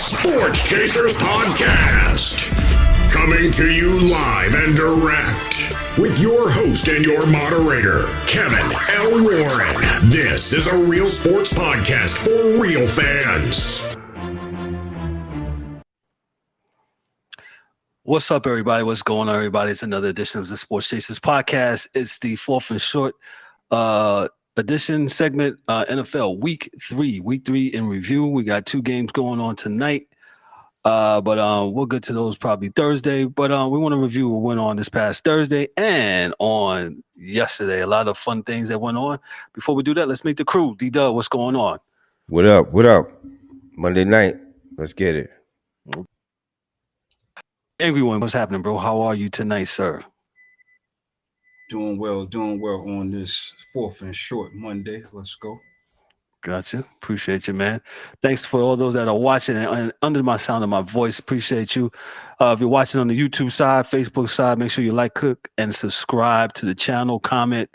Sports Chasers Podcast. Coming to you live and direct with your host and your moderator, Kevin L. Warren. This is a real sports podcast for real fans. What's up, everybody? What's going on, everybody? It's another edition of the Sports Chasers Podcast. It's the fourth and short edition segment, NFL Week 3 in review. We got two games going on tonight, but we'll get to those probably Thursday. But we want to review what went on this past Thursday and on yesterday. A lot of fun things that went on. Before we do that, let's meet the crew. D-Dub, what's going on? What up? What up? Monday night. Let's get it. Angry One, what's happening, bro? How are you tonight, sir? Doing well on this fourth and short Monday. Let's go. Gotcha. Appreciate you, man. Thanks for all those that are watching and under my sound of my voice. Appreciate you. If you're watching on the YouTube side, Facebook side, make sure you like, click, and subscribe to the channel, comment.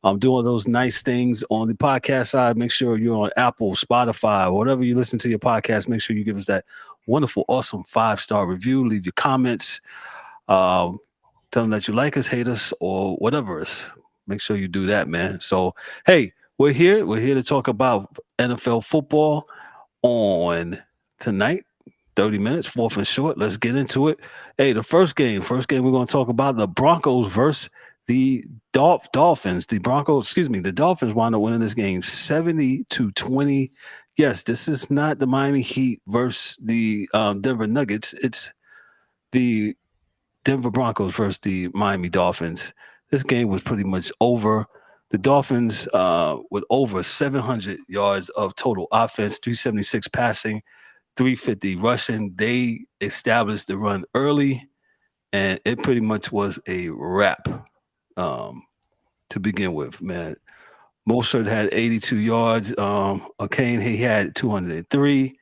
I'm doing those nice things on the podcast side. Make sure you're on Apple, Spotify, whatever you listen to your podcast. Make sure you give us that wonderful, awesome 5-star review. Leave your comments. Tell them that you like us, hate us, or whatever us. Make sure you do that, man. So, hey, we're here. We're here to talk about NFL football on tonight. 30 minutes, fourth and short. Let's get into it. Hey, the first game we're going to talk about the Broncos versus the Dolphins. The Dolphins wound up winning this game 70-20. Yes, this is not the Miami Heat versus the Denver Nuggets. It's the Denver Broncos versus the Miami Dolphins. This game was pretty much over. The Dolphins, with over 700 yards of total offense, 376 passing, 350 rushing. They established the run early, and it pretty much was a wrap to begin with, man. Mostert had 82 yards. O'Kane, he had 203.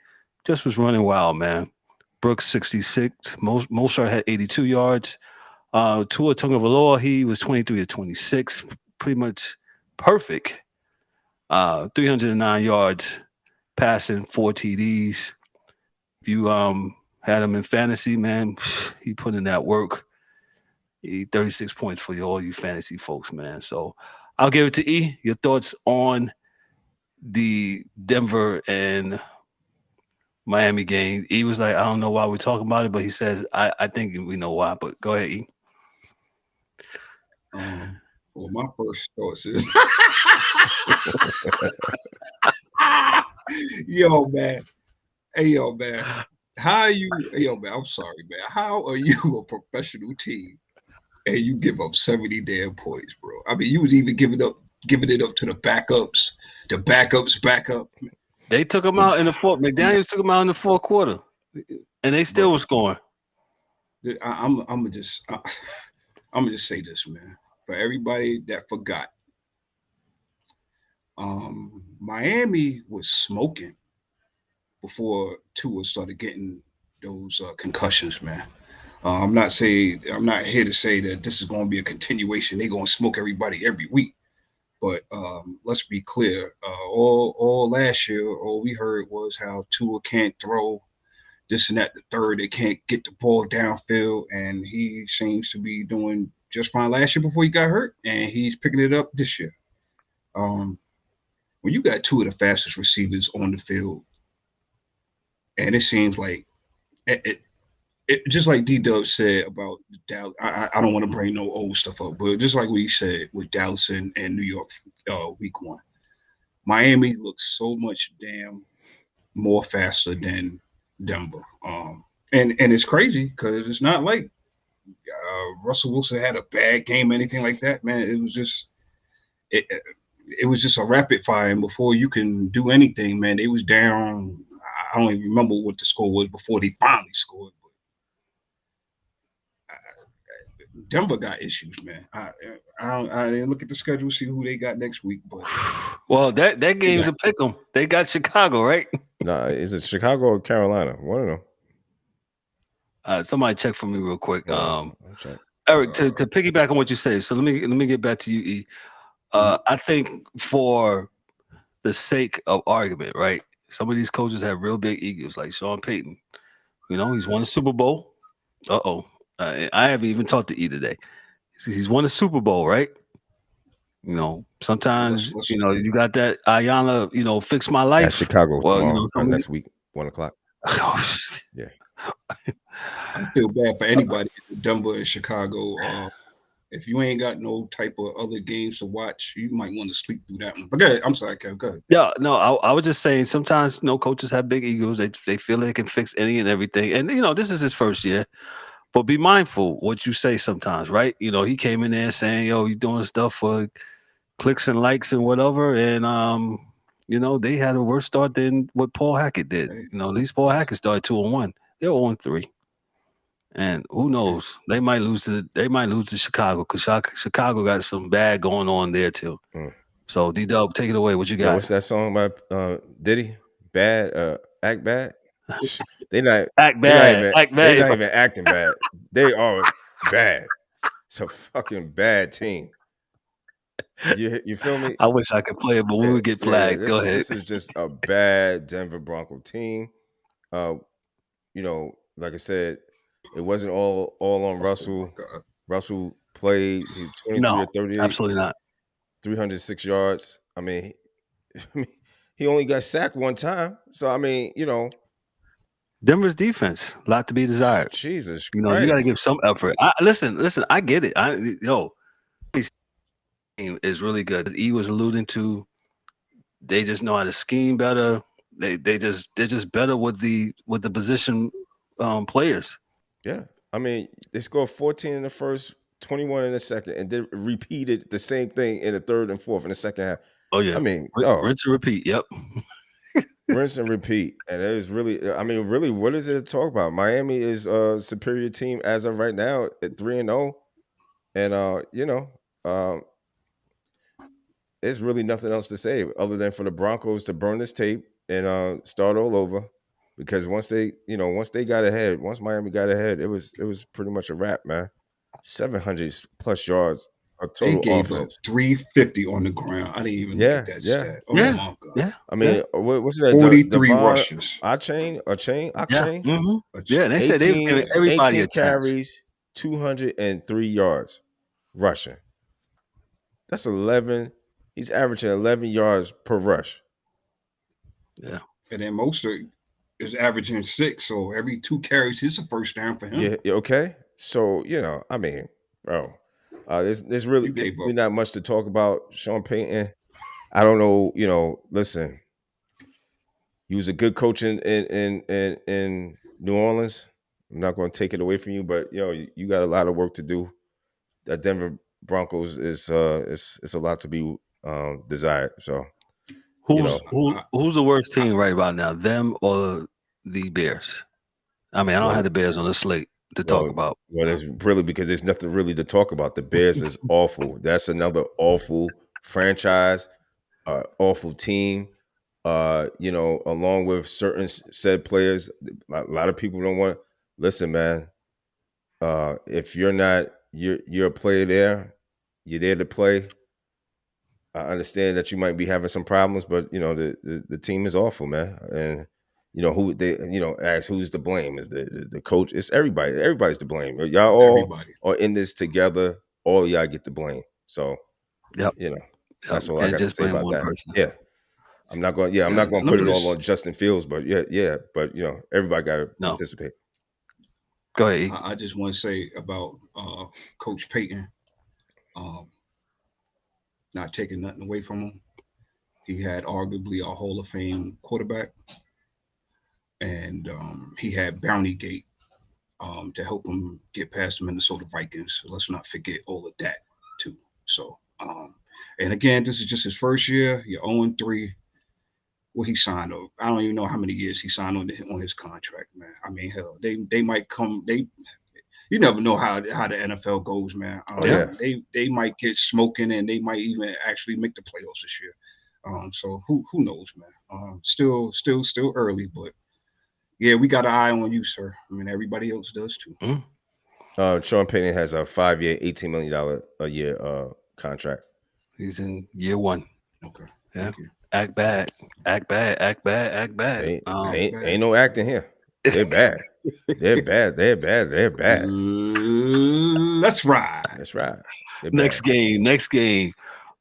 Just was running wild, man. Brooks, 66. Mostert had 82 yards. Tua Tagovailoa, he was 23-26. Pretty much perfect. 309 yards passing, 4 TDs. If you had him in fantasy, man, he put in that work. 36 points for all you fantasy folks, man. So I'll give it to E. Your thoughts on the Denver and Miami game. E was like, I don't know why we're talking about it, but he says, I think we know why. But go ahead, E. Well, my first thoughts is, yo, man. How are you? Yo, man, I'm sorry, man. How are you a professional team and you give up 70 damn points, bro? I mean, you was even giving it up to the backups. The backups back up. They took him out in the fourth. McDaniels took him out in the fourth quarter, and they still were scoring. I'm gonna just say this, man. For everybody that forgot, Miami was smoking before Tua started getting those concussions, man. I'm not here to say that this is going to be a continuation. They're going to smoke everybody every week. But let's be clear. All last year, all we heard was how Tua can't throw this and that, the third. They can't get the ball downfield. And he seems to be doing just fine last year before he got hurt. And he's picking it up this year. When you got two of the fastest receivers on the field, and it seems like it just like D-Dub said about Dallas. I don't want to bring no old stuff up, but just like what he said with Dallas and New York week 1, Miami looks so much damn more faster than Denver. And it's crazy because it's not like Russell Wilson had a bad game, anything like that, man. It was just it was just a rapid fire, and before you can do anything, man, they was down. I don't even remember what the score was before they finally scored. But Denver got issues, man. I didn't look at the schedule, see who they got next week. But well, that game's a pick 'em. They got Chicago, right? Nah, is it Chicago or Carolina? One of them. Somebody check for me real quick. Eric, to piggyback on what you say, so let me get back to you, E. I think for the sake of argument, right? Some of these coaches have real big egos, like Sean Payton. You know, he's won a Super Bowl. I haven't even talked to E today. He's won a Super Bowl, right? You know, sometimes Let's- you know you got that Ayanna, you know, fix my At life. Chicago Well, you tomorrow, know, next week, 1:00. Yeah. I feel bad for anybody in Denver and Chicago. If you ain't got no type of other games to watch, you might want to sleep through that one. But go ahead. I'm sorry, Kev. Go ahead. Yeah, no, I was just saying sometimes you know coaches have big egos. They feel they can fix any and everything. And you know, this is his first year. But be mindful what you say sometimes, right? You know, he came in there saying, yo, you doing stuff for clicks and likes and whatever. And you know, they had a worse start than what Paul Hackett did. You know, at least Paul Hackett started 2-1. They're 0-3. And who knows? They might lose to Chicago because Chicago got some bad going on there too. So D-Dub, take it away. What you got? Yeah, what's that song by Diddy? Bad, act bad. They not act bad. They're not even acting bad. They are bad. It's a fucking bad team. You feel me? I wish I could play it, but we would get flagged. Go ahead. This is just a bad Denver Bronco team. You know, like I said, it wasn't all on Russell. Russell played 23 or 38. Absolutely not. 306 yards. I mean, he only got sacked one time. So I mean, you know, Denver's defense, a lot to be desired. Jesus, you know, you got to give some effort. Listen, I get it. This team is really good. E was alluding to, they just know how to scheme better. They're just better with the position players. Yeah, I mean, they scored 14 in the first, 21 in the second, and then repeated the same thing in the third and fourth in the second half. Oh yeah, I mean, rinse and repeat. Yep. Rinse and repeat. And it was really, I mean, really, what is it to talk about? Miami is a superior team as of right now at 3-0. And, you know, there's really nothing else to say other than for the Broncos to burn this tape and start all over. Because once Miami got ahead, it was pretty much a wrap, man. 700 plus yards. They gave up 350 on the ground. I didn't even look at that stat. Oh my God. Yeah. I mean, what's that? 43 rushes. Octane? Yeah. Mm-hmm. Yeah, they said they were giving everybody 18 carries, 203 yards rushing. That's 11. He's averaging 11 yards per rush. Yeah. And then Mostert is averaging 6. So every 2 carries is a first down for him. Yeah. Okay. So, you know, I mean, bro. There's really not much to talk about. Sean Payton, I don't know. You know, listen, he was a good coach in New Orleans. I'm not going to take it away from you, but you know, you got a lot of work to do. That Denver Broncos is a lot to be desired. So, who's the worst team right about now? Them or the Bears? I mean, I don't have the Bears on the slate to talk about. Well, it's really because there's nothing really to talk about. The Bears is awful. That's another awful franchise, awful team. You know, along with certain said players, a lot of people don't want. Listen, man. If you're a player there, you're there to play. I understand that you might be having some problems, but you know the team is awful, man. And you know ask who's to blame? Is the coach? It's everybody. Everybody's to blame. Y'all all are in this together. All of y'all get the blame. So, you know, that's all I got to say about that. Person. Yeah, I'm not going. Yeah, I'm not going to put it all on Justin Fields, but yeah. But you know, everybody got to participate. Go ahead. I just want to say about Coach Payton. Not taking nothing away from him. He had arguably a Hall of Fame quarterback. And he had Bounty Gate to help him get past the Minnesota Vikings. So let's not forget all of that too. So, and again, this is just his first year. You're 0-3. Well, he signed up. I don't even know how many years he signed on his contract, man. I mean, hell, they might come. You never know how the NFL goes, man. They might get smoking, and they might even actually make the playoffs this year. So who knows, man? Still early, but yeah, we got an eye on you, sir. I mean, everybody else does too. Mm-hmm. Sean Payton has a 5-year, $18 million a year contract. He's in year 1. Okay. Yeah. Act bad. Act bad. Act bad. Act bad. Ain't no acting here. They're bad. They're bad. They're bad. They're bad. Let's ride. That's right. Next game.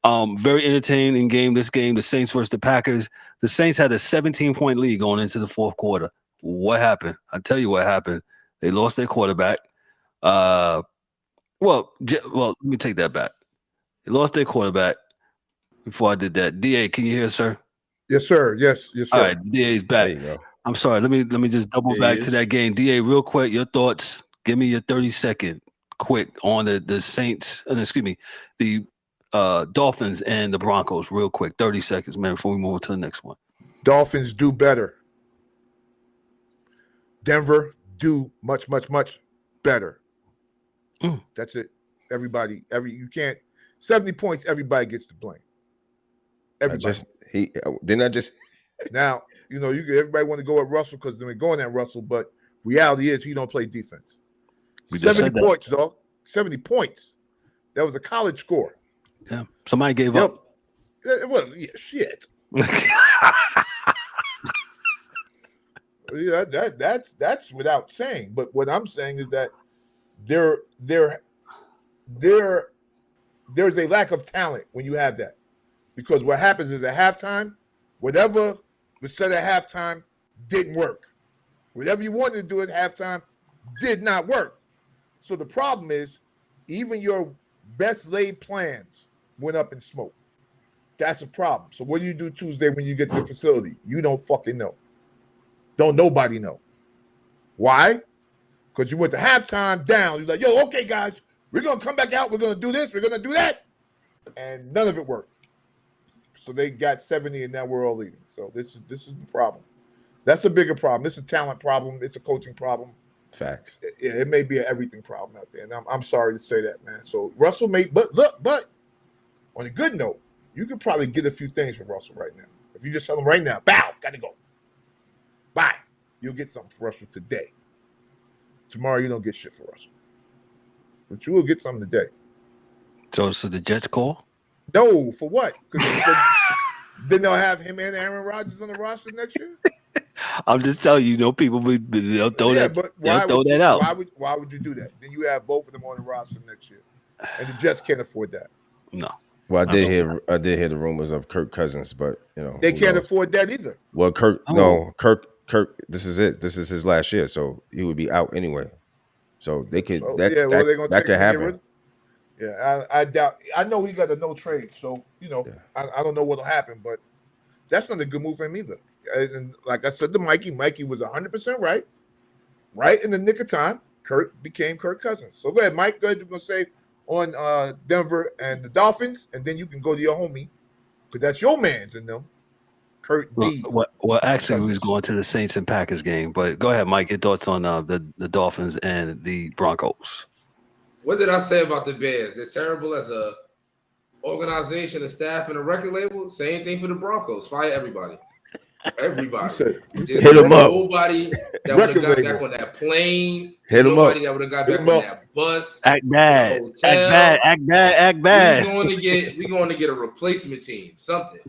Very entertaining game. This game, the Saints versus the Packers. The Saints had a 17-point lead going into the fourth quarter. What happened? I'll tell you what happened. They lost their quarterback. Well, let me take that back. They lost their quarterback. Before I did that, DA, can you hear, sir? Yes, sir. Yes, sir. All right, DA's back. There you go. I'm sorry. Let me just double back to that game. DA, real quick, your thoughts. Give me your 30-second quick on the Saints. The Dolphins and the Broncos. Real quick, 30 seconds, man, before we move on to the next one. Dolphins do better. Denver do much, much, much better. That's it. Everybody, you can't 70 points, everybody gets to blame. Everybody. Now, everybody want to go at Russell because they're going at Russell, but reality is he don't play defense. 70 points, dog. 70 points. That was a college score. Yeah. Somebody gave up. Well, yeah, shit. Yeah, that's without saying. But what I'm saying is that there's a lack of talent when you have that. Because what happens is at halftime, whatever was said at halftime didn't work. Whatever you wanted to do at halftime did not work. So the problem is even your best laid plans went up in smoke. That's a problem. So what do you do Tuesday when you get to the facility? You don't fucking know. Don't nobody know. Why? Because you went to halftime down. You're like, yo, okay, guys, we're going to come back out. We're going to do this. We're going to do that. And none of it worked. So they got 70 and now we're all leaving. So this is the problem. That's a bigger problem. It's a talent problem. It's a coaching problem. Facts. It may be an everything problem out there. And I'm sorry to say that, man. So Russell but on a good note, you could probably get a few things from Russell right now. If you just tell him right now, bow, got to go. Bye. You'll get something for Russell today. Tomorrow you don't get shit for Russell. But you will get something today. So the Jets call? No, for what? Because then they'll have him and Aaron Rodgers on the roster next year? I'm just telling you, people they'll throw that out. Why would you do that? Then you have both of them on the roster next year. And the Jets can't afford that. No. Well, I did hear the rumors of Kirk Cousins, but they can't afford that either. Well, Kirk, this is it. This is his last year, so he would be out anyway. So they could that could happen. Yeah, I doubt. I know he got a no trade, so I don't know what'll happen, but that's not a good move for him either. And like I said to Mikey was 100% right in the nick of time. Kirk became Kirk Cousins. So go ahead, Mike. Go ahead. You're gonna say on Denver and the Dolphins, and then you can go to your homie because that's your man's in them. Kurt D. Well, actually, we was going to the Saints and Packers game, but go ahead, Mike. Your thoughts on the Dolphins and the Broncos? What did I say about the Bears? They're terrible as a organization, a staff, and a record label. Same thing for the Broncos. Fire everybody. Everybody. Hit them up. Nobody that would have got back on that plane. Hit them up. Nobody that would have got back on that bus. Act bad. Act bad. We're going to get a replacement team. Something.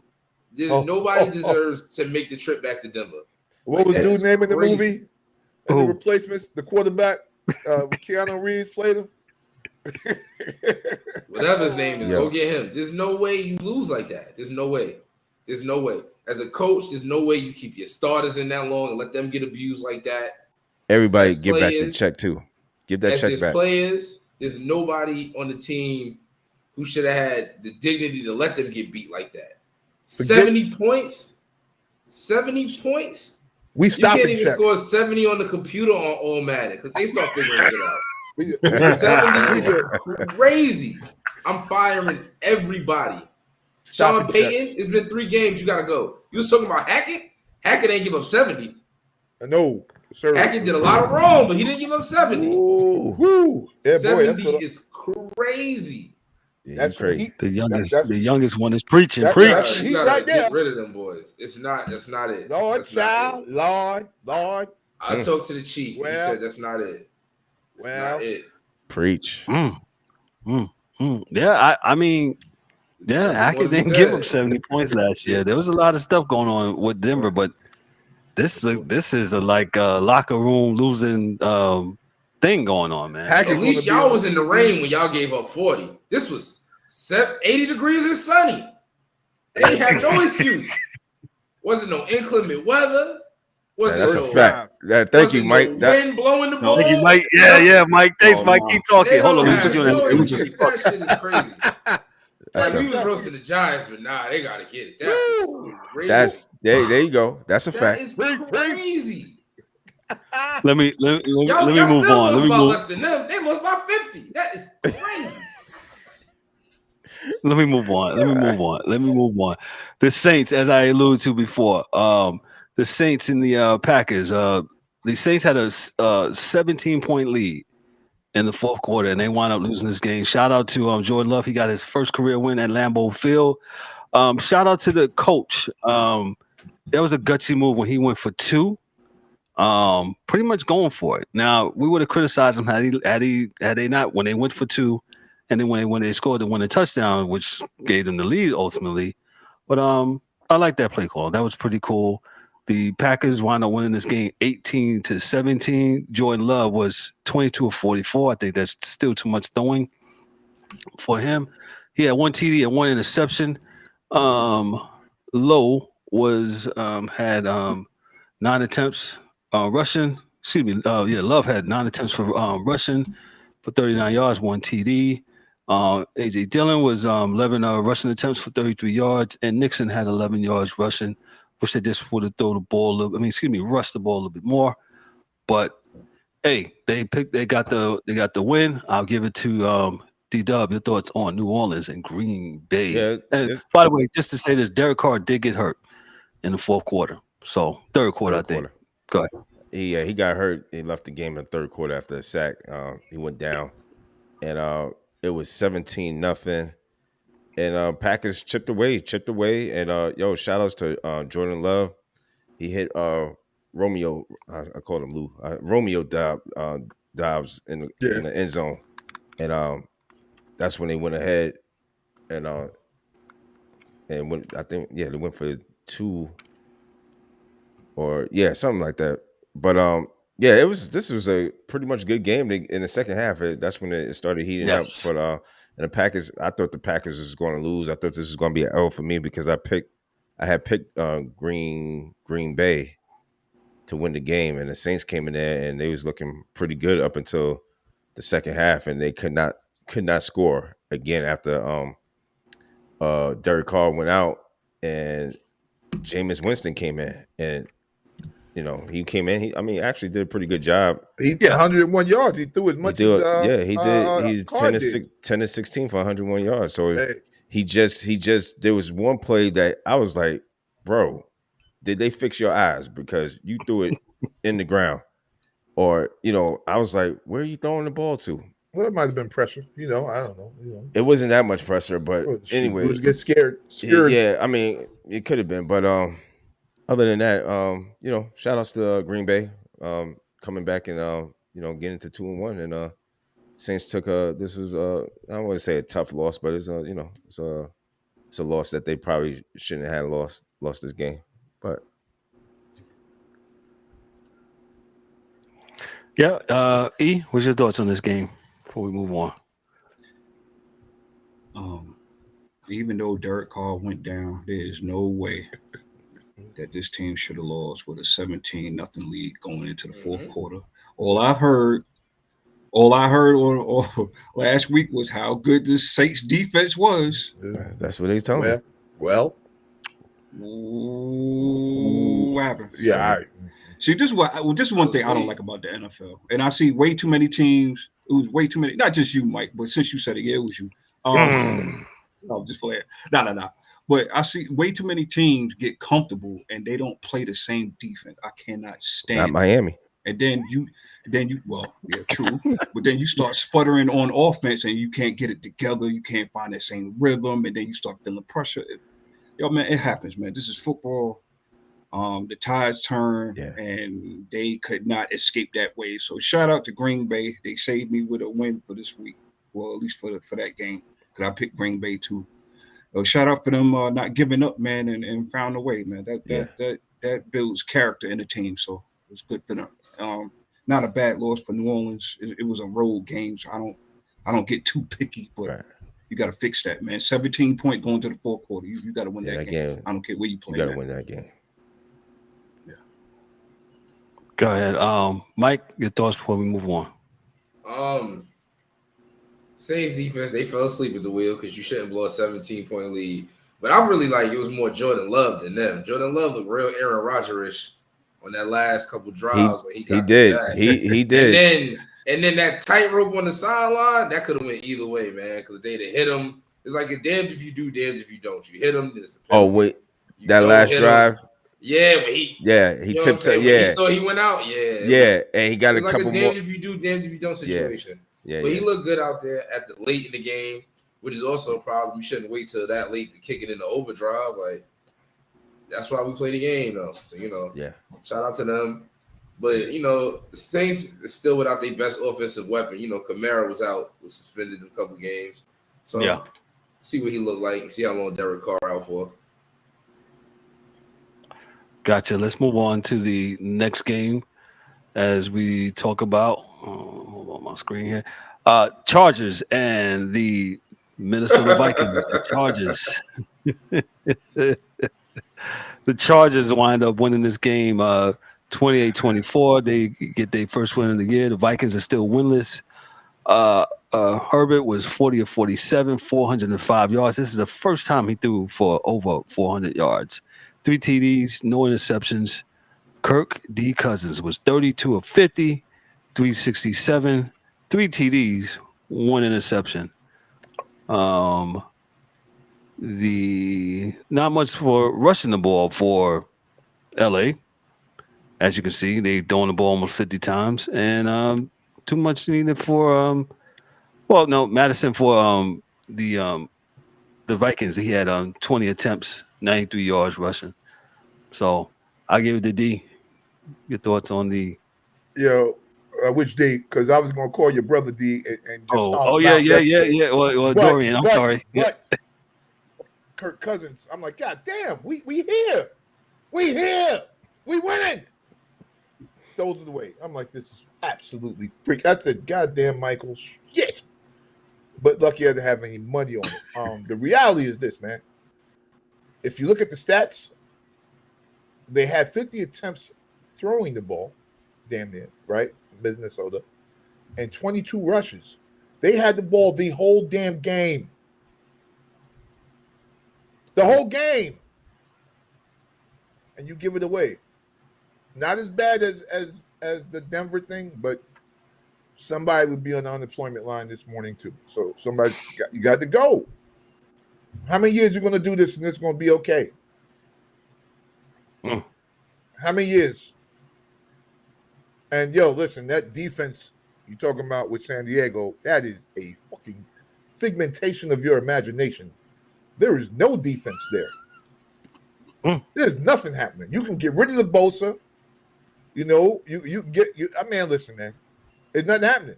Nobody deserves to make the trip back to Denver. What was dude's name in the movie? And the replacements, the quarterback, Keanu Reeves played him. Whatever his name is, go get him. There's no way you lose like that. There's no way. As a coach, there's no way you keep your starters in that long and let them get abused like that. Everybody give back the check too. Give that check back. Players, there's nobody on the team who should have had the dignity to let them get beat like that. 70 points. 70 points. We stop. You can't even score 70 on the computer on All Madden because they start figuring it out. 70 is crazy. I'm firing everybody. Sean Payton, it's been 3 games. You got to go. You was talking about Hackett? Hackett ain't give up 70. No, sir. Hackett did a lot of wrong, but he didn't give up 70. Ooh. Yeah, 70 is crazy. Yeah, that's crazy. The youngest one is preaching. He's right there. Get rid of them boys. That's not it. Lord. I talked to the chief. He said that's not it. That's not it. Preach. Yeah, I mean, Yeah, Hackett didn't give him 70 points last year. There was a lot of stuff going on with Denver, but this is a like locker room losing thing going on, man. At least y'all was in the rain when y'all gave up 40. This was 80 degrees and sunny. They had no excuse. Wasn't no inclement weather. That's a fact. Thank you, Mike. Wind blowing the ball. Thank you, Mike. Yeah, Mike. Thanks, Mike. Keep talking. Hold on, let me put you on that. That shit is crazy. Like we was roasting the Giants, but nah, they gotta get it. That's there you go. That's a fact. That is crazy. Let me move on. Let me move. Less than them. They lost by 50. That is crazy. Let me move on. The Saints, as I alluded to before, the Saints and the Packers. The Saints had a 17-point lead in the fourth quarter, and they wound up losing this game. Shout out to Jordan Love. He got his first career win at Lambeau Field. Shout out to the coach. That was a gutsy move when he went for 2. Pretty much going for it. Now, we would have criticized him had they not, when they went for 2, and then when they scored the winning touchdown, which gave them the lead ultimately. But I like that play call. That was pretty cool. The Packers wound up winning this game 18-17. Jordan Love was 22 of 44. I think that's still too much throwing for him. He had 1 TD and 1 interception. Lowe was had 9 attempts rushing. Excuse me. Love had 9 attempts for rushing for 39 yards, 1 TD. AJ Dillon was 11 rushing attempts for 33 yards, and Nixon had 11 yards rushing. Wish they just would have thrown the ball rush the ball a little bit more. But hey, they got the win. I'll give it to D-Dub. Your thoughts on New Orleans and Green Bay? Yeah. And by the way, just to say this, Derek Carr did get hurt in the fourth quarter. So third quarter, I think. Go ahead. He got hurt. He left the game in the third quarter after a sack. He went down, and it was 17-0. And Packers chipped away, and shout outs to Jordan Love. He hit Romeo. I called him Lou. Romeo Dobbs in the end zone, and that's when they went ahead, and when I think they went for 2, or something like that. But this was a pretty much good game in the second half. That's when it started heating up. But and the Packers, I thought the Packers was going to lose. I thought this was going to be an L for me because I had picked Green Bay to win the game, and the Saints came in there and they was looking pretty good up until the second half, and they could not score again after Derek Carr went out and Jameis Winston came in, and he came in. He actually did a pretty good job. He did 101 yards. He threw as much as he did. He's 10 to 16 for 101 yards. So he just there was one play that I was like, bro, did they fix your eyes because you threw it in the ground? Or I was like, where are you throwing the ball to? Well, it might have been pressure. I don't know. It wasn't that much pressure, but anyway, was get scared. Yeah, I mean, it could have been, but other than that, shout outs to Green Bay coming back and getting to 2-1, and Saints took this is I don't want to say a tough loss, but it's it's a loss that they probably shouldn't have lost this game. But E, what's your thoughts on this game before we move on? Even though Derek Carr went down, there is no way that this team should have lost with a 17-0 lead going into the fourth quarter. All I heard on last week was how good the Saints defense was. That's what they told me. Well, what happened? Yeah, all right. See, this is one thing I don't like about the NFL, and I see way too many teams. It was way too many. Not just you, Mike, but since you said it, it was you. No, just playing. No. But I see way too many teams get comfortable and they don't play the same defense. I cannot stand. Not Miami. And then you, true. But then you start sputtering on offense and you can't get it together. You can't find that same rhythm, and then you start feeling pressure. Man, it happens, man. This is football. The tides turn, and they could not escape that way. So shout out to Green Bay. They saved me with a win for this week, well, at least for that game, because I picked Green Bay too. shout out for them not giving up, man, and found a way, man. Yeah. That builds character in the team, so it's good for them. Not a bad loss for New Orleans. It was a road game, so I don't get too picky, but Right. you got to fix that, man. 17-point going to the fourth quarter. You got to win that game. I don't care where you play. You got to win that game. Yeah. Go ahead, Mike. Your thoughts before we move on. Saints defense, they fell asleep at the wheel because you shouldn't blow a 17-point lead. But I really like it was more Jordan Love than them. Jordan Love looked real Aaron Rodgers-ish on that last couple drives. He did. He did. And then that tightrope on the sideline, that could have went either way, man. Because they'd have hit him. It's like a damned if you do, damned if you don't. You hit him, then it's a penalty. Oh wait, that last drive. Yeah, but he tipped up. Yeah, he thought he went out. Yeah, and he got a couple more. Damned if you do, damned if you don't situation. Yeah, but he looked good out there at the late in the game, which is also a problem. You shouldn't wait till that late to kick it into overdrive. Like that's why we play the game, though. So shout out to them. But the Saints is still without their best offensive weapon. Kamara was suspended in a couple games. So see what he looked like and see how long Derek Carr out for. Gotcha. Let's move on to the next game as we talk about. Hold on my screen here. Chargers and the Minnesota Vikings. The Chargers. The Chargers wind up winning this game 28-24. They get their first win of the year. The Vikings are still winless. Herbert was 40 of 47, 405 yards. This is the first time he threw for over 400 yards. 3 TDs, no interceptions. Kirk D. Cousins was 32 of 50, 367, 3 TDs, 1 interception. Not much for rushing the ball for LA. As you can see, they throwing the ball almost 50 times, and too much needed for Madison for the Vikings. He had 20 attempts, 93 yards rushing. So I give it to D. Your thoughts on the which D? Because I was going to call your brother D and just yeah. Well, Dorian, I'm sorry. But Kirk Cousins, I'm like, God damn, we here, we winning. Those are the way. I'm like, this is absolutely freak. I said, goddamn, Michael, shit. But lucky I didn't have any money on it. The reality is this, man. If you look at the stats, they had 50 attempts throwing the ball, damn near, right? Minnesota, and 22 rushes. They had the ball the whole damn game. The whole game. And you give it away. Not as bad as the Denver thing, but somebody would be on the unemployment line this morning too. So you got to go. How many years are you going to do this and it's going to be okay? How many years? And listen, that defense you're talking about with San Diego, that is a fucking figmentation of your imagination. There is no defense there. There's nothing happening. You can get rid of the Bosa. Listen, man. There's nothing happening.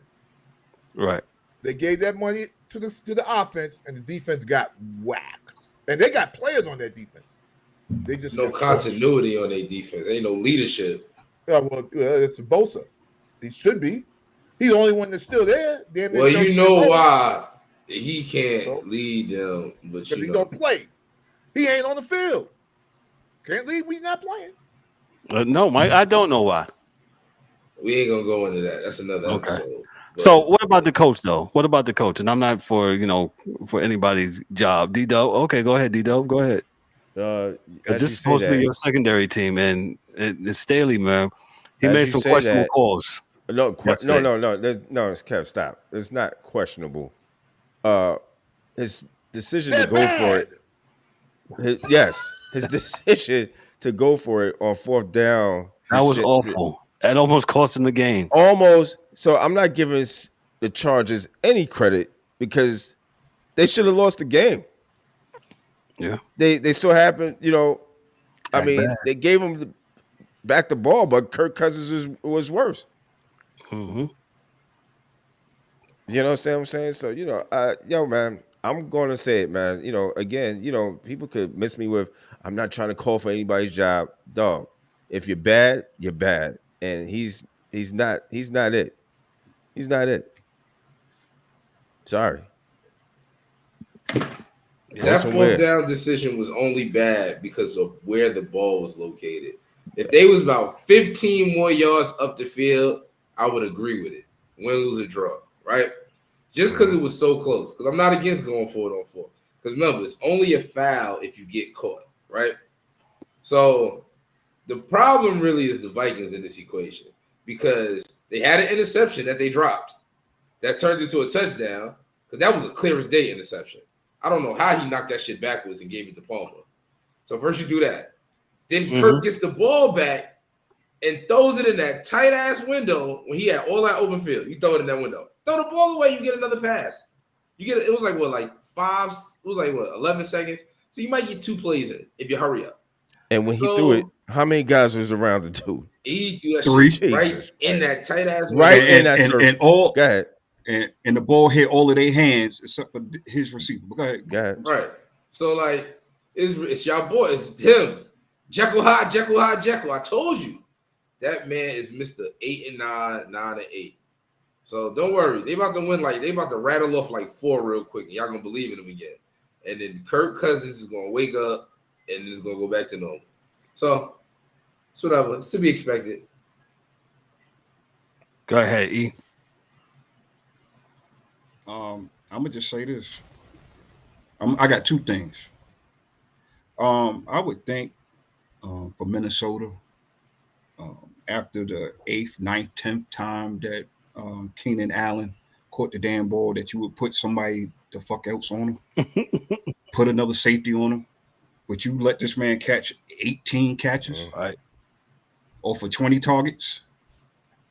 Right. They gave that money to the offense, and the defense got whacked. And they got players on their defense. They just no continuity on their defense. Ain't no leadership. It's a Bosa. He should be. He's the only one that's still there. Well, you know why he can't lead them, but because he don't play. He ain't on the field. Can't lead. We not playing. No, Mike. I don't know why. We ain't gonna go into that. That's another episode. But, so, what about the coach, though? What about the coach? And I'm not for anybody's job. D-Dub. Okay, go ahead, D-Dub. Go ahead. This is supposed to be your secondary team, and it's Staley, man. He made some questionable calls. No, it's Kev. Stop. It's not questionable. His decision to go for it. His decision to go for it on 4th down. That was awful. That almost cost him the game. Almost. So I'm not giving the Chargers any credit because they should have lost the game. Yeah. They so happened, they gave him back the ball, but Kirk Cousins was worse. Mm-hmm. You know what I'm saying? So, man, I'm going to say it, man. You know, again, you know, people could miss me with, I'm not trying to call for anybody's job. Dog, if you're bad, you're bad. And he's not it. He's not it. Sorry. That fourth down decision was only bad because of where the ball was located. If they was about 15 more yards up the field, I would agree with it. Win, lose, or draw, right? Just because it was so close. Because I'm not against going 4-on-4. Because remember, it's only a foul if you get caught, right? So the problem really is the Vikings in this equation because they had an interception that they dropped that turned into a touchdown because that was a clear as day interception. I don't know how he knocked that shit backwards and gave it to Palmer. So first you do that. Then Kirk gets the ball back and throws it in that tight-ass window when he had all that open field. You throw it in that window. Throw the ball away, you get another pass. You get it was like 11 seconds. So you might get 2 plays in if you hurry up. And when he threw it, how many guys was around the two? He threw that 3. shit right in that tight-ass window. Right in that circle. And all go ahead. And the ball hit all of their hands except for his receiver. Go ahead. Right. So like it's y'all boy, it's him. Jekyll Hyde, Jekyll Hyde, Jekyll. I told you that man is Mr. 8-9, 9-8. So don't worry. They about to win they about to rattle off 4 real quick. And y'all gonna believe in them again. And then Kirk Cousins is gonna wake up and it's gonna go back to normal. So it's whatever. It's to be expected. Go ahead, E. I'm gonna just say this. I got 2 things. I would think for Minnesota, after the 8th, 9th, 10th time that Keenan Allen caught the damn ball, that you would put somebody the fuck else on him, put another safety on him, but you let this man catch 18 catches, right, or for 20 targets.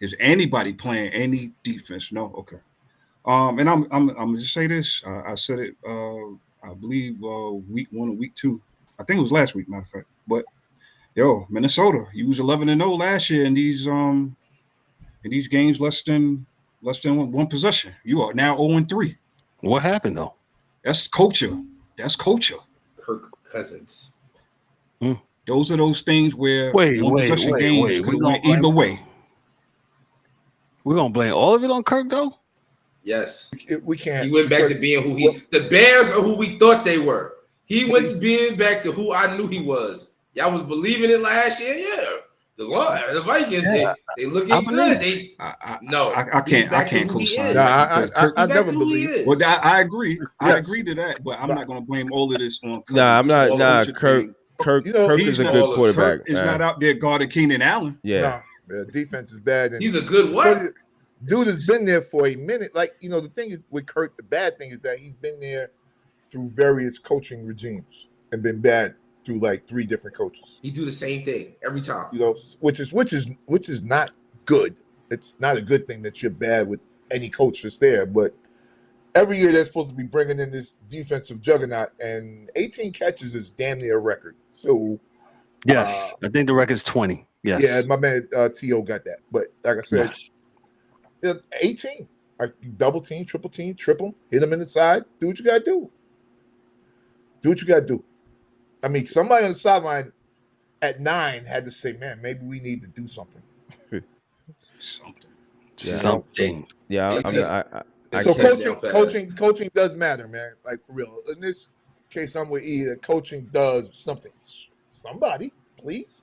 Is anybody playing any defense? No, okay. And I'm gonna just say this. I said it. I believe week 1 or week 2. I think it was last week, matter of fact. But yo, Minnesota, you was 11-0 last year in these games less than one possession. You are now 0-3. What happened though? That's culture. Kirk Cousins. Those are those things where possession games could went either way. We're gonna blame all of it on Kirk though. Yes, we can't. He went back to being who the Bears are who we thought they were. He went to being back to who I knew he was. Y'all was believing it last year, yeah. The Vikings, they looking good. I can't co-sign. I never believe. Well, I agree. I agree to that, but I'm not going to blame all of this on. I'm not. Nah, Kirk is a good quarterback. Kirk is not out there guarding Keenan Allen. Yeah, the defense is bad. And he's a good what? Dude has been there for a minute. The thing is with Kirk, the bad thing is that he's been there through various coaching regimes and been bad through 3 different coaches. He do the same thing every time. Which is not good. It's not a good thing that you're bad with any coach that's there. But every year they're supposed to be bringing in this defensive juggernaut, and 18 catches is damn near a record. So yes, I think the record's 20. Yes. Yeah, my man T.O. got that. But like I said, 18. Double team, triple him, hit him in the side. Do what you gotta do. I mean, somebody on the sideline at 9 had to say, "Man, maybe we need to do something." Something. Yeah. So coaching does matter, man. For real. In this case, I'm with E. That coaching does something. Somebody, please.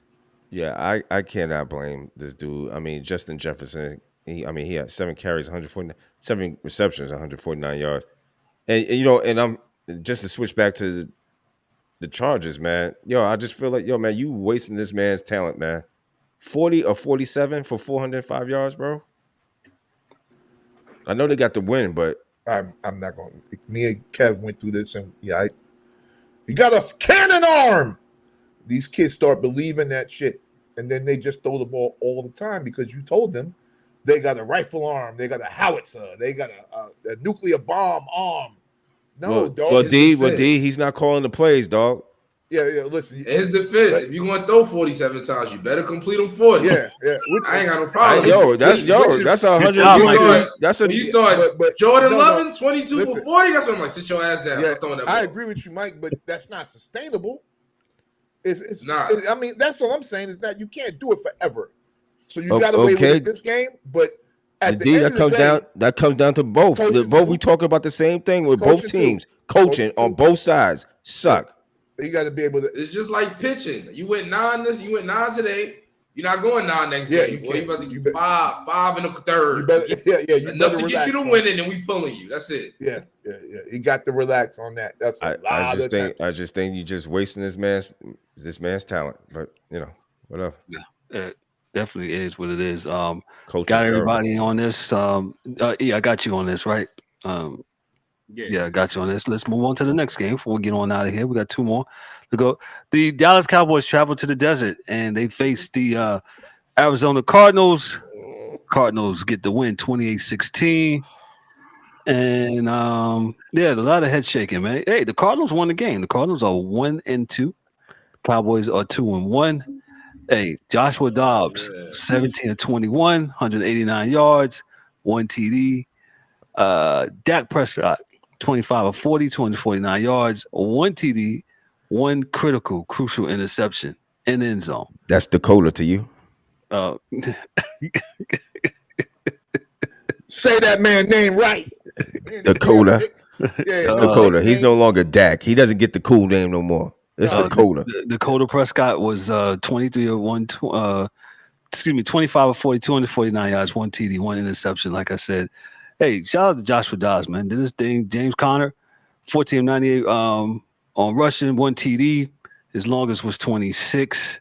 Yeah, I cannot blame this dude. I mean, Justin Jefferson. He had 7 carries, 149, 7 receptions, 149 yards, and I'm just to switch back to the Chargers, man. I just feel like, man, you wasting this man's talent, man. 40 or 47 for 405 yards, bro. I know they got the win, but I'm not going. Me and Kev went through this, and you got a cannon arm. These kids start believing that shit, and then they just throw the ball all the time because you told them they got a rifle arm, they got a howitzer, they got a nuclear bomb arm. No, dog. Well, D, he's not calling the plays, dog. Yeah. Listen. In his defense, if you're going to throw 47 times, you better complete them 40. Yeah. I ain't got no problem. That's 100. That's a. When you start but Jordan Lovin, 22 for 40, that's when I'm like, sit your ass down. Yeah, Throwing that I ball. agree with you, Mike, but that's not sustainable. It's not. I mean, that's what I'm saying is that you can't do it forever. So you got away with this game, but at the end of the day, that comes down to both. We talking about the same thing with both teams. Coaching on both sides suck. You got to be able to. It's just like pitching. You went 9 today. You're not going 9 next game. Well, you about to get 5 in the third. You better, you enough to get you to win it, and we pulling you. That's it. Yeah. You got to relax on that. That's a lot of time. I just think you're just wasting this man's talent. But whatever. Yeah, definitely is what it is. Coach got everybody on this. I got you on this, right? Yeah, I got you on this. Let's move on to the next game before we get on out of here. We got 2 more to go. The Dallas Cowboys traveled to the desert and they faced the Arizona Cardinals. Cardinals get the win 28-16. And a lot of head shaking, man. Hey, the Cardinals won the game. The Cardinals are 1-2. Cowboys are 2-1. Hey, Joshua Dobbs, 17-21, 189 yards, 1 TD. Dak Prescott, 25-40, 249 yards, 1 TD, 1 crucial interception in the end zone. That's Dakota to you. Say that man's name right. Dakota. It's Dakota. He's no longer Dak. He doesn't get the cool name no more. It's Dakota. Dakota Prescott was 25-40, 249 yards, 1 TD, 1 interception. Like I said, hey, shout out to Joshua Dobbs, man. Did this thing. James Conner, 14-98 on rushing, 1 TD. His longest was 26.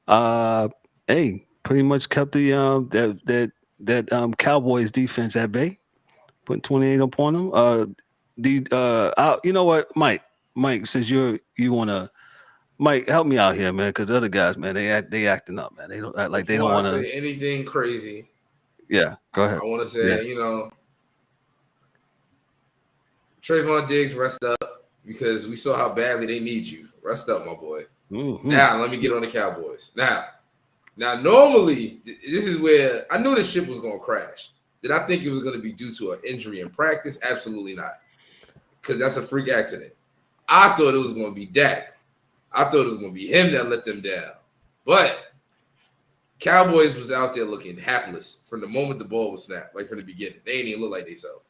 Hey, pretty much kept the Cowboys defense at bay, putting 28 upon them. You know what, Mike, since you wanna, Mike, help me out here, man, because the other guys, man, they acting up, man. They don't act like they don't want to say anything crazy. Yeah, go ahead. I want to say, Trayvon Diggs, rest up, because we saw how badly they need you. Rest up, my boy. Mm-hmm. Now, let me get on the Cowboys. Now, normally, this is where I knew this ship was going to crash. Did I think it was going to be due to an injury in practice? Absolutely not, because that's a freak accident. I thought it was going to be Dak. I thought it was going to be him that let them down. But Cowboys was out there looking hapless from the moment the ball was snapped, like from the beginning. They ain't even look like themselves.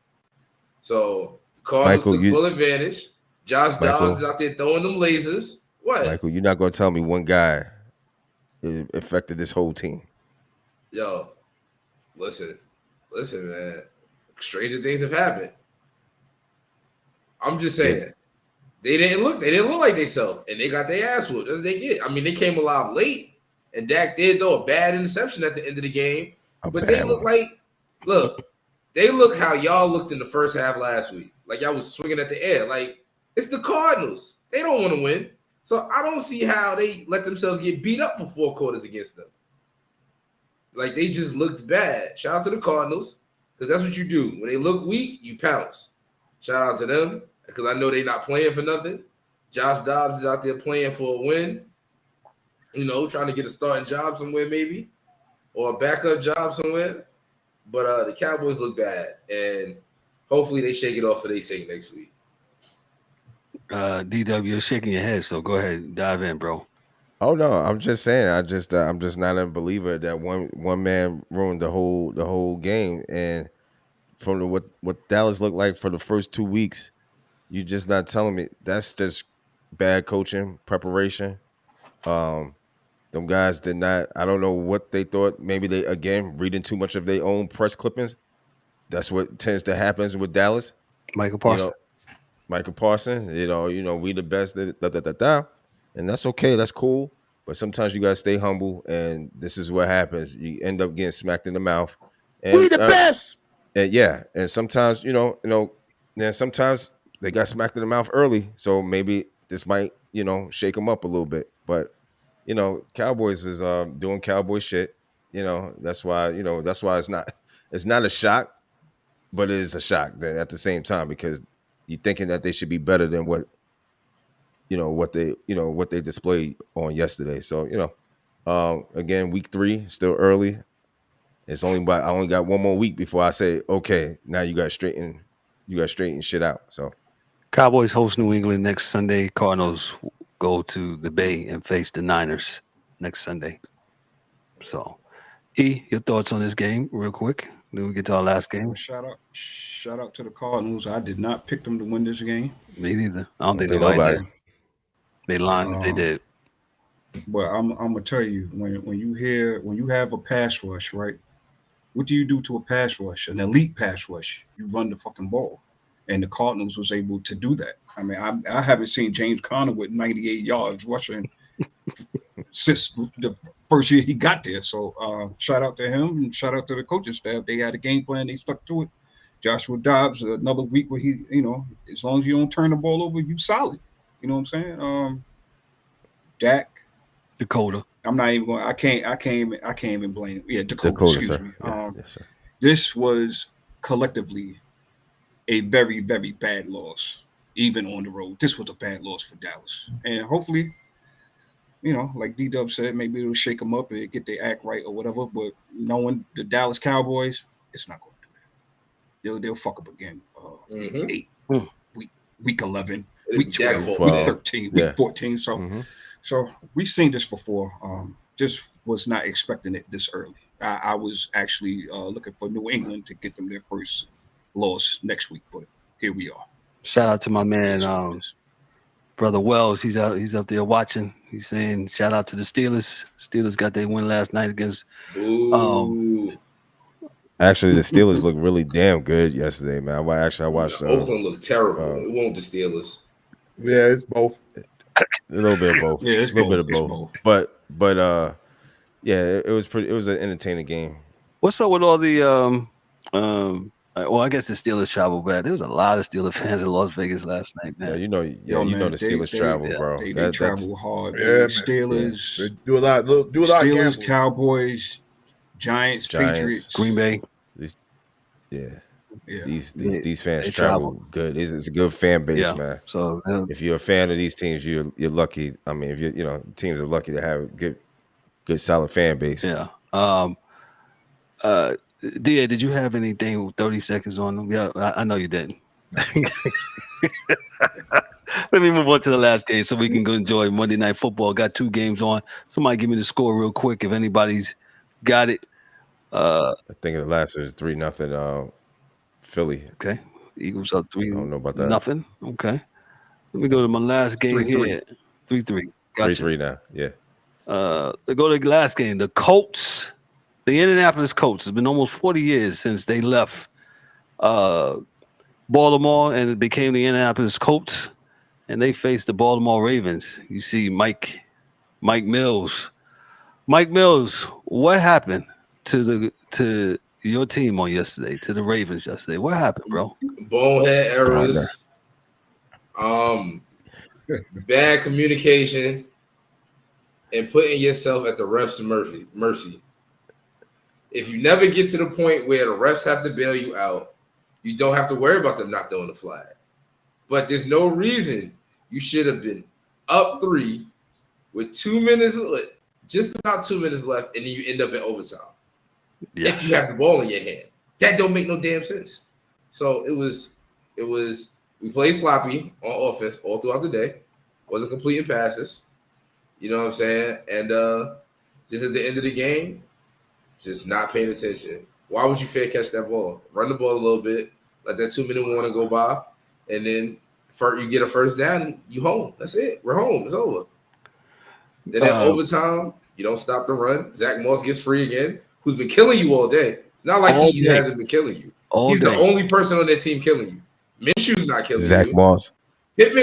So the Cardinals took full advantage. Josh Dobbs is out there throwing them lasers. What? Michael, you're not going to tell me one guy affected this whole team. Yo, listen, man. Stranger things have happened. I'm just saying. They didn't look like themselves, and they got their ass whooped. They get. I mean, they came alive late, and Dak did throw a bad interception at the end of the game. But they look they look how y'all looked in the first half last week. Like y'all was swinging at the air. Like, it's the Cardinals. They don't want to win. So I don't see how they let themselves get beat up for 4 quarters against them. Like, they just looked bad. Shout out to the Cardinals, because that's what you do. When they look weak, you pounce. Shout out to them, because I know they're not playing for nothing. Josh Dobbs is out there playing for a win, trying to get a starting job somewhere maybe, or a backup job somewhere. But the Cowboys look bad, and hopefully they shake it off for their sake next week. DW, you're shaking your head, so go ahead, dive in, bro. Oh no, I'm just saying. I'm just not a believer that one man ruined the whole game. And from what Dallas looked like for the first 2 weeks, you're just not telling me that's just bad coaching, preparation. Them guys did not. I don't know what they thought. Maybe they again reading too much of their own press clippings. That's what tends to happen with Dallas. Michael Parsons. Michael Parsons, we the best, and that's okay, that's cool. But sometimes you gotta stay humble, and this is what happens. You end up getting smacked in the mouth. And, we the best. And sometimes, sometimes they got smacked in the mouth early, so maybe this might, shake them up a little bit. But Cowboys is doing cowboy shit. That's why it's not a shock, but it is a shock then at the same time, because you're thinking that they should be better than what what they displayed on yesterday. So again, week 3 still early. It's I only got one more week before I say, okay, now you got to straighten shit out. So Cowboys host New England next Sunday. Cardinals go to the Bay and face the Niners next Sunday. So, your thoughts on this game, real quick? Then we get to our last game. Shout out to the Cardinals. I did not pick them to win this game. Me neither. I don't think nobody. They lied if they did. But I'm gonna tell you, when you have a pass rush, right? What do you do to a pass rush? An elite pass rush. You run the fucking ball. And the Cardinals was able to do that. I mean, I haven't seen James Conner with 98 yards rushing since the first year he got there. So shout out to him and shout out to the coaching staff. They had a game plan. They stuck to it. Joshua Dobbs, another week where he, as long as you don't turn the ball over, you solid. You know what I'm saying? Dak. Dakota. I'm not even going. I can't even blame. Yeah, Dakota. Excuse sir. Me. Yeah, yes, sir. This was collectively a very, very bad loss, even on the road. This was a bad loss for Dallas. And hopefully, like D-Dub said, maybe it'll shake them up and get their act right or whatever. But knowing the Dallas Cowboys, it's not going to do that. They'll fuck up again. 8, week 11, week 12, week 13, week 14. So we've seen this before. Just was not expecting it this early. I was actually looking for New England to get them their first loss next week, but here we are. Shout out to my man, Brother Wells. He's up there watching. He's saying shout out to the Steelers. Steelers got their win last night against. Actually, the Steelers looked really damn good yesterday, man. I watched. Oakland looked terrible. It won't the Steelers. Yeah, it's both. A little bit of both. Yeah, it's a little both. bit of both. But yeah, it was an entertaining game. What's up with all the well, I guess the Steelers travel back. There was a lot of Steelers fans in Las Vegas last night, man. Yeah, you know the Steelers travel, bro. They travel hard. Yeah, Steelers. They do a lot. Steelers, Cowboys, Giants, Patriots, Green Bay. These fans travel good. It's a good fan base, man. So if you're a fan of these teams, you're lucky. I mean, if teams are lucky to have a good solid fan base. Yeah. DA, did you have anything 30 seconds on them? Yeah, I know you didn't. Let me move on to the last game so we can go enjoy Monday Night Football. Got 2 games on. Somebody give me the score real quick if anybody's got it. I think the last was 3-0 Philly. Okay. Eagles up 3. I don't know about that. Nothing. Okay. Let me go to my last game 3-3. here. 3-3. Gotcha. 3-3 now. Yeah. They go to the last game. The Colts. The Indianapolis Colts. It's been almost 40 years since they left Baltimore and it became the Indianapolis Colts, and they faced the Baltimore Ravens. You see Mike Mills. Mike Mills, what happened to your team on yesterday, to the Ravens yesterday? What happened, bro? Bonehead errors, bad communication, and putting yourself at the refs' mercy. If you never get to the point where the refs have to bail you out, you don't have to worry about them not throwing the flag. But there's no reason you should have been up 3 with 2 minutes, just about 2 minutes left, and then you end up in overtime. Yes. If you have the ball in your hand. That don't make no damn sense. So it was we played sloppy on offense all throughout the day. Wasn't completing passes. You know what I'm saying? And just at the end of the game, just not paying attention. Why would you fair catch that ball? Run the ball a little bit, let that 2 minute warning go by, and then you get a first down, you home. That's it. We're home. It's over. Then at overtime, you don't stop the run. Zach Moss gets free again, who's been killing you all day. It's not like he hasn't been killing you. He's the only person on that team killing you. Minshew's not killing Zach you.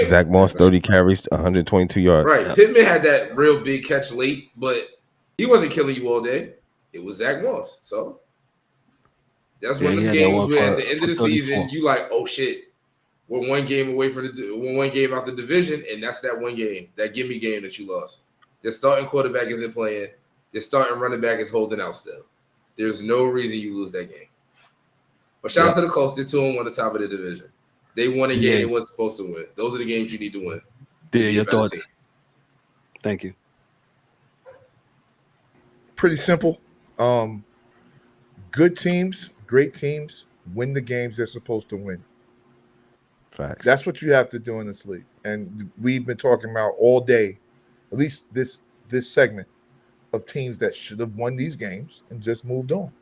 Zach Moss, 30 carries, 122 yards. Right. Yeah. Pittman had that real big catch late, but he wasn't killing you all day. It was Zach Moss. So that's one of the games where at the end of the season, you like, oh shit, we're one game away from we're one game out the division, and that's that one game, that gimme game that you lost. Their starting quarterback isn't playing. Their starting running back is holding out still. There's no reason you lose that game. But shout out to the Colts. They're 2-1 on the top of the division. They won a game they weren't supposed to win. Those are the games you need to win. Yeah, your thoughts. Thank you. Pretty simple. Good teams, great teams win the games they're supposed to win. Facts. That's what you have to do in this league. And we've been talking about all day, at least this segment, of teams that should have won these games and just moved on.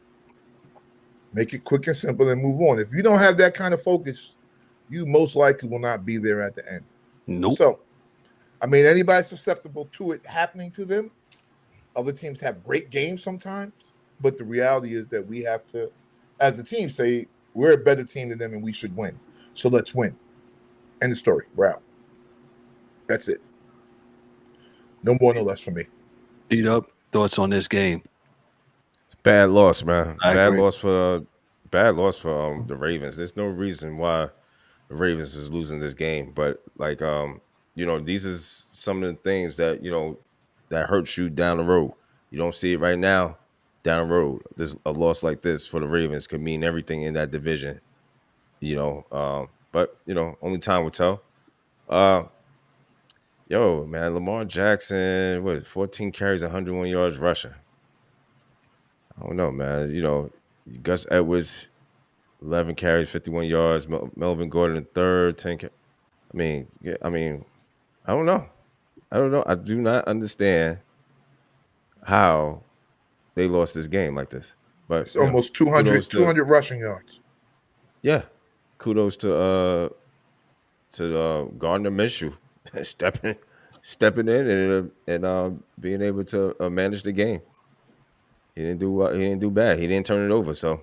Make it quick and simple and move on. If you don't have that kind of focus, you most likely will not be there at the end. Nope. So, I mean, anybody susceptible to it happening to them. Other teams have great games sometimes, but the reality is that we have to, as a team, say we're a better team than them and we should win. So let's win. End of story. We're out. That's it. No more, no less for me. D-Dub, thoughts on this game? It's bad loss, man. I Bad agree. loss for the Ravens. There's no reason why the Ravens is losing this game, but like these is some of the things that that hurts you down the road. You don't see it right now. Down the road, a loss like this for the Ravens could mean everything in that division. But only time will tell. Man, Lamar Jackson, 14 carries, 101 yards rushing. I don't know, man. Gus Edwards, 11 carries, 51 yards. Melvin Gordon in third, 10. I mean, I don't know. I do not understand how they lost this game like this. But It's almost 200 rushing yards. Yeah, kudos to Gardner Minshew stepping in and being able to manage the game. He didn't do bad. He didn't turn it over. So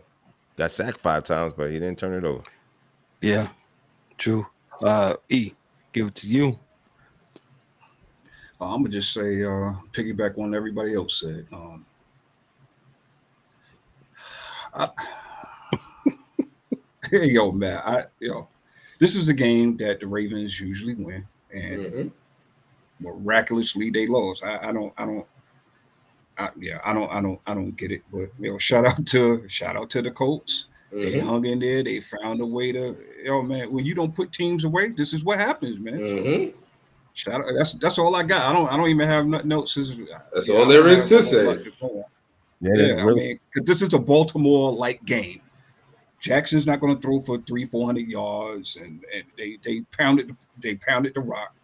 got sacked 5 times, but he didn't turn it over. Yeah, true. E, give it to you. I'm gonna just say, piggyback on everybody else said. Yo, man, this is a game that the Ravens usually win, and miraculously they lost. I don't get it. But shout out to the Colts. They hung in there. They found a way to. Man, when you don't put teams away, this is what happens, man. Shout out. That's all I got. I don't even have nothing else. That's all there is to say. Yeah, I mean, this is a Baltimore-like game. Jackson's not going to throw for 300-400 yards, and they pounded the rock.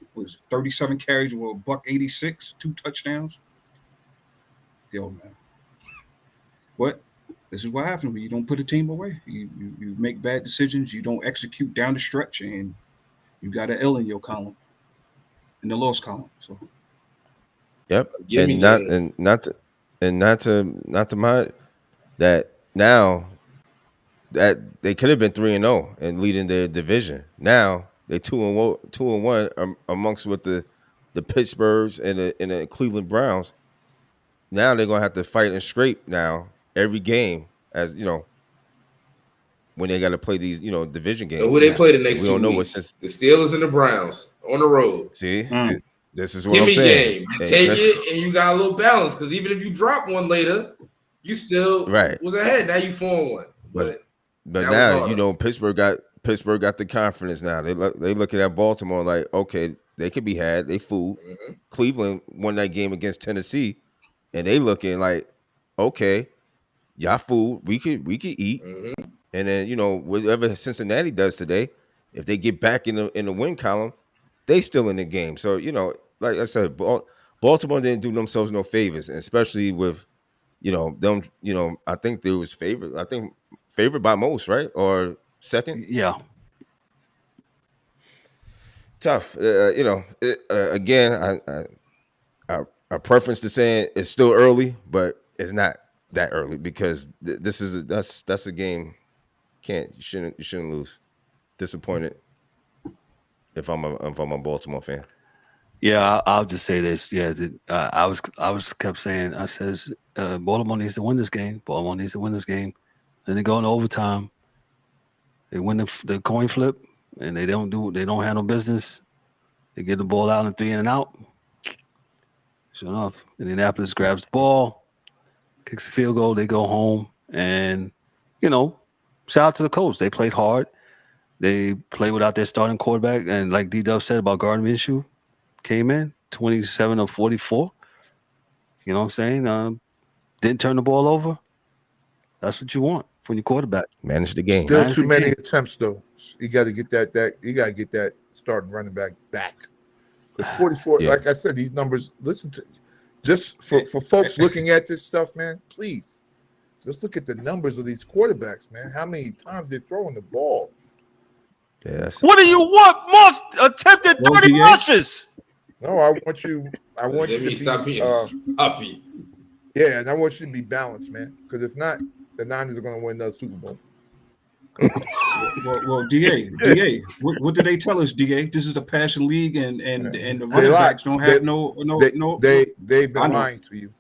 It was 37 carries with $186, 2 touchdowns. Yo, man, what? This is what happens when you don't put a team away. You make bad decisions. You don't execute down the stretch, and you got an L in your column, in the loss column. So, yep, not to mind that now that they could have been 3-0 and leading the division. Now they 2-1 amongst with the Pittsburghs and the Cleveland Browns. Now they're gonna have to fight and scrape now every game, as when they got to play these division games. And who they play the next 2 weeks? Since the Steelers and the Browns on the road. See, this is what Give I'm me saying. Game. You take it, and you got a little balance, because even if you drop one later, you still was ahead. Now you 4-1. But now Pittsburgh got the confidence now. They looking at Baltimore like, okay, they could be had. They fooled. Cleveland won that game against Tennessee, and they looking like, okay, y'all fooled. We could eat. And then whatever Cincinnati does today, if they get back in the win column, they still in the game. So like I said, Baltimore didn't do themselves no favors, and especially with them. I think they was favored. I think favored by most, right? Or second? Yeah. Tough. Again, our preference to saying it's still early, but it's not that early, because that's a game. You shouldn't lose. Disappointed if I'm a Baltimore fan. Yeah, I'll just say this. Yeah, I was kept saying. I says Baltimore needs to win this game. Baltimore needs to win this game. Then they go into overtime. They win the coin flip, and they don't handle business. They get the ball out and 3 in and out. Sure enough, Indianapolis grabs the ball, kicks the field goal. They go home, and shout out to the Colts. They played hard. They play without their starting quarterback, and like D-Dub said about Gardner Minshew, came in 27 of 44. You know what I'm saying? Didn't turn the ball over. That's what you want from your quarterback. Manage the game. Still too many attempts though. You got to get that. You got to get that starting running back back. Because 44, like I said, these numbers. Listen to, just for folks looking at this stuff, man. Please, just look at the numbers of these quarterbacks, man. How many times they're throwing the ball? Yes. What do you want? Most attempted 30 rushes. No, I want you to be happy. Yeah, and I want you to be balanced, man. Because if not, the Niners are going to win another Super Bowl. well, DA, what did they tell us, DA? This is the passing league, and the running backs don't have no. They've been lying to you.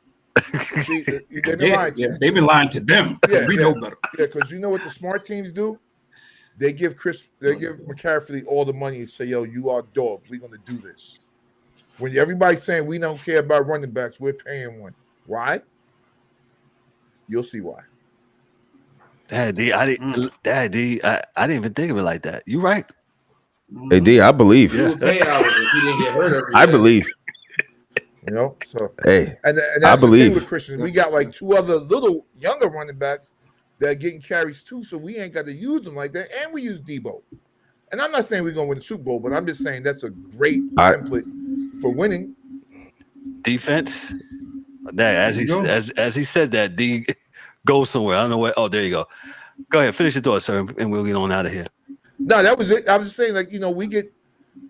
See, they've been lying to you. They've been lying to them. We know better. Yeah, because you know what the smart teams do? They give McCaffrey all the money and say, "Yo, you are dog. We're going to do this." When everybody's saying we don't care about running backs, we're paying one. Why? You'll see why. I didn't even think of it like that. You're right. Hey, D, I believe. He would pay hours if he didn't get hurt every I day. believe. You know, so hey, and that's I believe the thing with Christian. We got like two other little younger running backs that are getting carries too, so we ain't got to use them like that. And we use Debo. And I'm not saying we're gonna win the Super Bowl, but I'm just saying that's a great template for winning. Defense. As he said that, D go somewhere. I don't know where. Oh, there you go. Go ahead, finish your thought, sir, and we'll get on out of here. No, that was it. I was just saying, like, you know, we get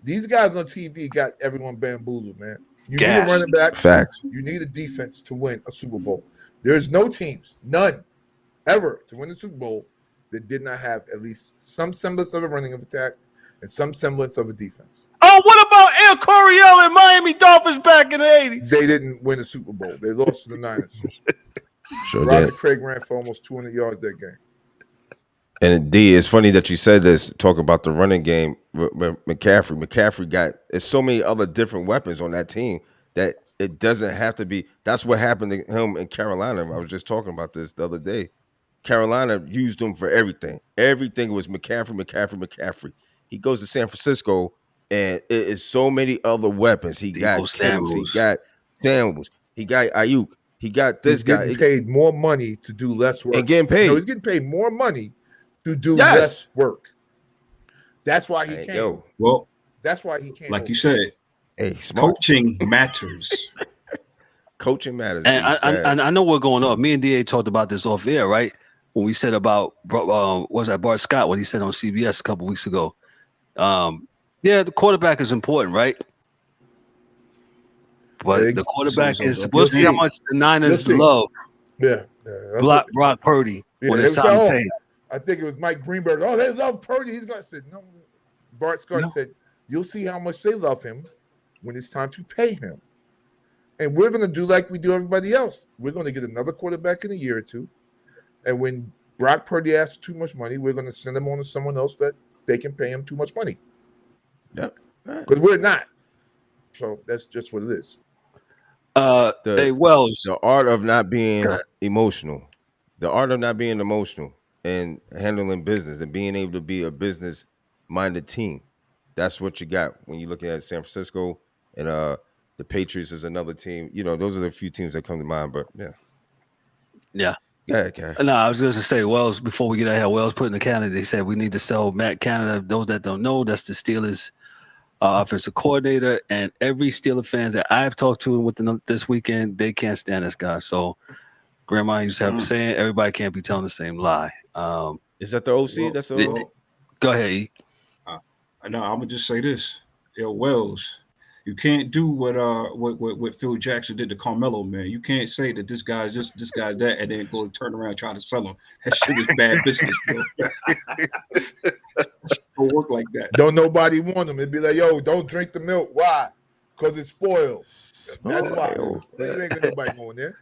these guys on TV got everyone bamboozled, man. You need a running back. Facts. You need a defense to win a Super Bowl. There's no teams, none, ever to win the Super Bowl that did not have at least some semblance of a running attack and some semblance of a defense. Oh, what about Air Coryell and Miami Dolphins back in the 80s? They didn't win the Super Bowl. They lost to the Niners. Sure Roger did. Craig ran for almost 200 yards that game. And D, it's funny that you said this. Talk about the running game. McCaffrey got. There's so many other different weapons on that team that it doesn't have to be. That's what happened to him in Carolina. I was just talking about this the other day. Carolina used him for everything. Everything was McCaffrey. He goes to San Francisco, and it is so many other weapons. He got Kemps, he got Samuels, he got Ayuk, he got this guy. He's getting paid more money to do less work. And getting paid. No, he's getting paid more money to do less work. That's why he can't. Well, that's why he can't. Like you said, coaching matters. Coaching matters. And I know we're going off. Me and DA talked about this off air, right? When we said about Bart Scott, what he said on CBS a couple weeks ago. The quarterback is important, right? But the quarterback is. We'll see how much the Niners love. Brock Purdy when it's time to pay. I think it was Mike Greenberg. Oh, they love Purdy. He's going to say no. Bart Scott said, "You'll see how much they love him when it's time to pay him." And we're going to do like we do everybody else. We're going to get another quarterback in a year or two. And when Brock Purdy asks too much money, we're going to send him on to someone else that they can pay him too much money. Yep. Because we're not. So that's just what it is. The art of not being emotional. The art of not being emotional and handling business and being able to be a business-minded team. That's what you got when you're looking at San Francisco and the Patriots is another team. You know, those are the few teams that come to mind. But yeah. Okay. No, I was going to say Wells, before we get ahead, Wells put in the Canada, they said we need to sell Matt Canada. Those that don't know, that's the Steelers offensive coordinator. And every Steeler fans that I've talked to within this weekend, they can't stand this guy. So Grandma used to have a saying, everybody can't be telling the same lie. Is that the OC? That's the OC? Go ahead, E. No, I'm going to just say this. Wells, you can't do what Phil Jackson did to Carmelo, man. You can't say that this guy's that, and then go turn around and try to sell him. That shit is bad business, bro. Don't work like that. Don't nobody want him. It'd be like, yo, don't drink the milk. Why? Because it's spoiled. That's why. There ain't nobody going there.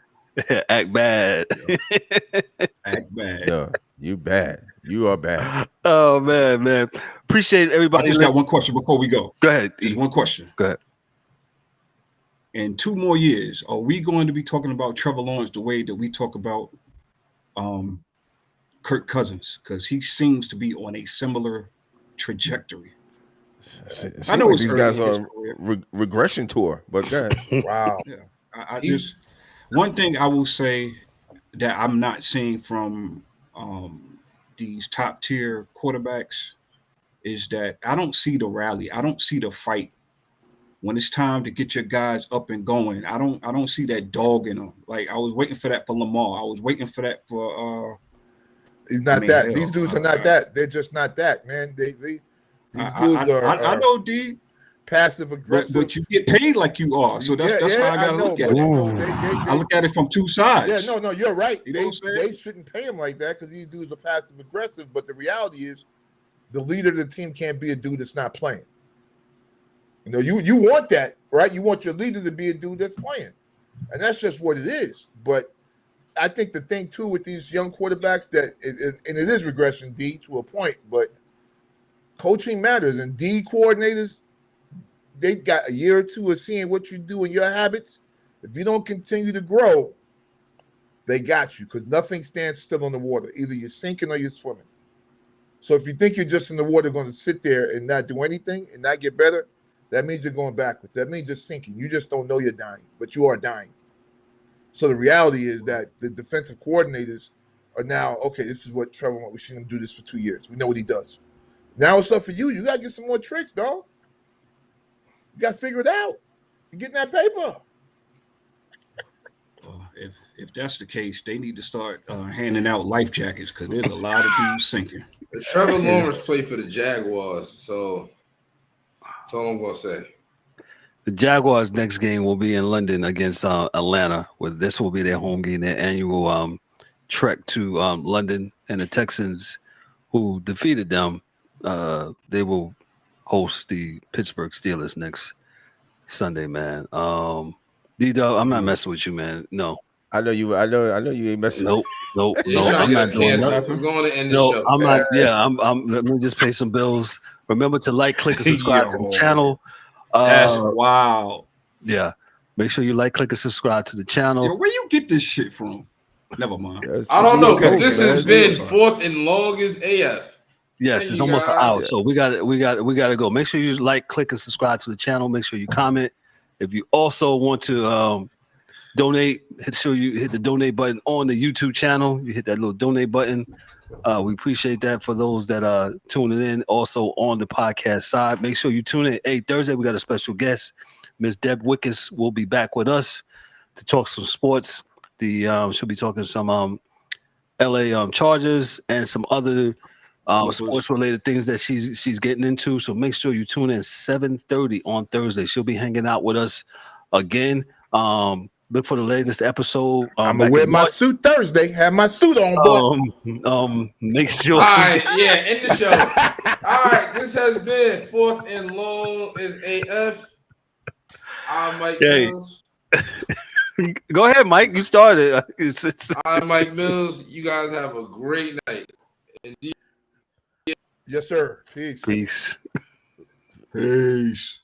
Act bad. Act bad. No, you bad. You are bad. Oh man. Appreciate everybody. I just got one question before we go. Go ahead. Just one question. Go ahead. In 2 more years, are we going to be talking about Trevor Lawrence the way that we talk about Kirk Cousins? Because he seems to be on a similar trajectory. It I know like it's these early guys in his are career. regression tour, but go ahead. Wow. Yeah, I just one thing I will say that I'm not seeing from these top tier quarterbacks is that I don't see the rally. I don't see the fight when it's time to get your guys up and going. I don't see that dog in them. Like I was waiting for that for Lamar. I was waiting for that for. He's not that. These dudes are not that. They're just not that, man. These dudes I know, D. Passive aggressive, but you get paid like you are, so that's how I gotta look at it. I look at it from two sides. Yeah, no, you're right. You know what I'm saying? They shouldn't pay him like that because these dudes are passive aggressive. But the reality is, the leader of the team can't be a dude that's not playing. You know, you want that, right? You want your leader to be a dude that's playing, and that's just what it is. But I think the thing too with these young quarterbacks and it is regression, D, to a point, but coaching matters, and D coordinators, they got a year or two of seeing what you do and your habits. If you don't continue to grow, they got you, because nothing stands still on the water. Either you're sinking or you're swimming. So if you think you're just in the water going to sit there and not do anything and not get better, that means you're going backwards. That means you're sinking. You just don't know you're dying, but you are dying. So the reality is that the defensive coordinators are now, okay, this is what Trevor wants. We've seen him do this for 2 years. We know what he does. Now it's up for you. You got to get some more tricks, dog. You got to figure it out. You're getting that paper. If that's the case, they need to start handing out life jackets, because there's a lot of dudes sinking. Trevor Lawrence played for the Jaguars, so that's all I'm going to say. The Jaguars' next game will be in London against Atlanta, where this will be their home game, their annual trek to London. And the Texans, who defeated them, they will host the Pittsburgh Steelers next Sunday, man. D-Dog, I'm not messing with you, man. No. I know you ain't messing. Nope. I'm not doing that. We're going to end the show. I'm not. Yeah, I'm. Let me just pay some bills. Remember to like, click, and subscribe to the channel. That's wow. Yeah, make sure you like, click, and subscribe to the channel. Yo, where you get this shit from? Never mind. I don't know, but this has been fourth and longest AF. Yes, it's almost an hour, so we got to go. Make sure you like, click, and subscribe to the channel. Make sure you comment. If you also want to donate, hit the donate button on the YouTube channel. You hit that little donate button. We appreciate that for those that are tuning in. Also on the podcast side, make sure you tune in. Hey, Thursday we got a special guest. Miss Deb Wickes will be back with us to talk some sports. She'll be talking some LA Chargers and some other sports related things that she's getting into. So make sure you tune in 7:30 on Thursday. She'll be hanging out with us again. Look for the latest episode. I'm gonna wear my suit Thursday. Have my suit on, boy. Make sure. All right, yeah, end the show. All right, this has been fourth and long is AF. I'm Mike Mills. Go ahead, Mike. You started. I'm Mike Mills. You guys have a great night. Yes, sir. Peace. Peace. Peace.